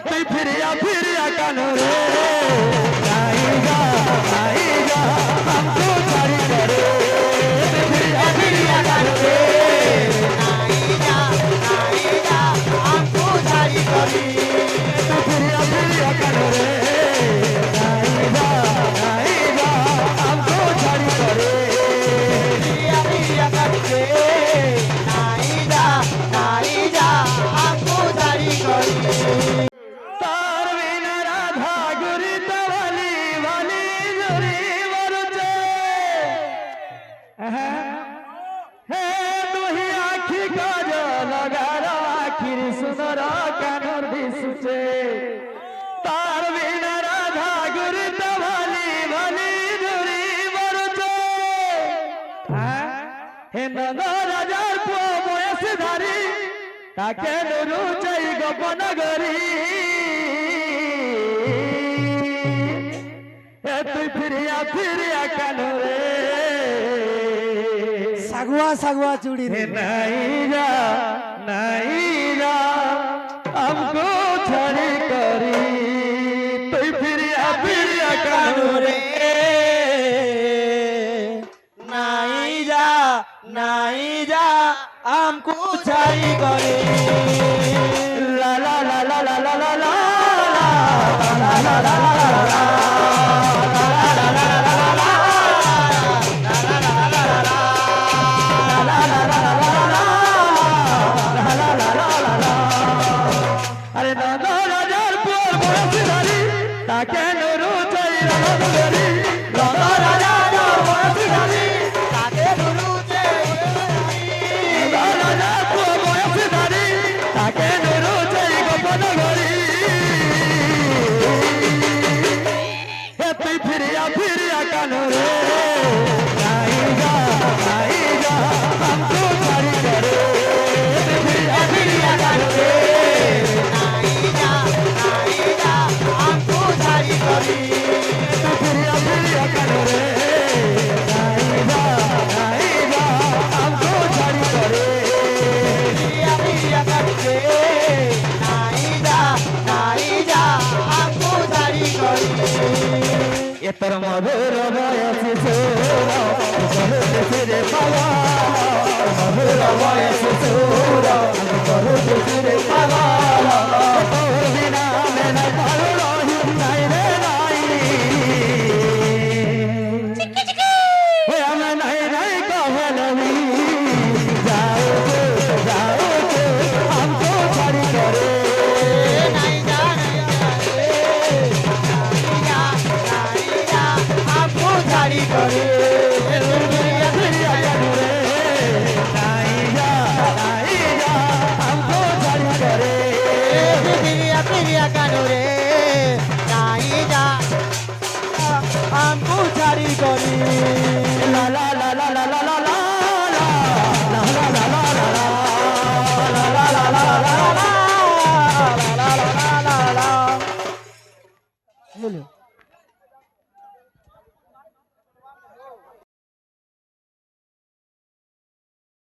তুই ফিরিয়া ফিরিয়া কেন রে নাই যা हमको ছাড়ি করে তুই ফিরিয়া ফিরিয়া কেন রে নাই যা हमको ছাড়ি করি তুই ফিরিয়া ফিরিয়া কেন রে নাই যা हमको ছাড়ি করে ফিরিয়া ফিরিয়া কাটছে নাই যা हमको ছাড়ি করি তার বিনা রাধা গুরি তওয়ালি ভালি জুরি মরুচে হে তুহি আখি কাজল গার আখির সুন্দর কানর দিশুচে তার বিনা রাধা গুরি তওয়ালি ভালি জুরি মরুচে হে নগ রাজার পুଅ বয়স ধারি তাকে নুরু চাই গোপন গরি তুই ফিরিয়া ফিরিয়া কেন রে সাগুয়া সাগুয়া চুড়ি রে নাই যা हमको ছাড়ি করি তুই ফিরিয়া ফিরিয়া কেন রে নাই যা हमको ছাড়ি করে লা লা লা লা লা লা লা লা লা লা লা লা আরে দাদা রাজার পুয়ার বয়স ধারি তাকে নুরু চাই রাজ গরি দাদা রাজার বয়স ধারি তাকে গুরুতে দাদা রাজার পুয়ার বয়স ধারি তাকে নুরু চাই গোপন গরি হে তুই ফিরিয়া ফিরিয়া কেন রে নাই যা हमको ছাড়ি করে তুই ফিরিয়া ফিরিয়া কেন রে हमको ছাড়ি করি তুই ফিরিয়া ফিরিয়া কেন রে নাই যা हमको ছাড়ি করে ফিরিয়া ফিরিয়া কাটছে নাই যা हमको ছাড়ি করি এতর মধুর বয়স সুর বহুত ফিরে পাওয়া মধুর বয়স সুর বহুত ফিরে পাওয়া তোর বিনা মেনা ভালো রহি নাই রে নাই হে আমি নাই কহলবি যাও हमको ছাড়ি করে নাই যা हमको ছাড়ি করে ফিরিয়া ফিরিয়া কেন রে নাই যা हमको ছাড়ি করে ফিরিয়া ফিরিয়া কেন রে নাই যা हमको ছাড়ি করি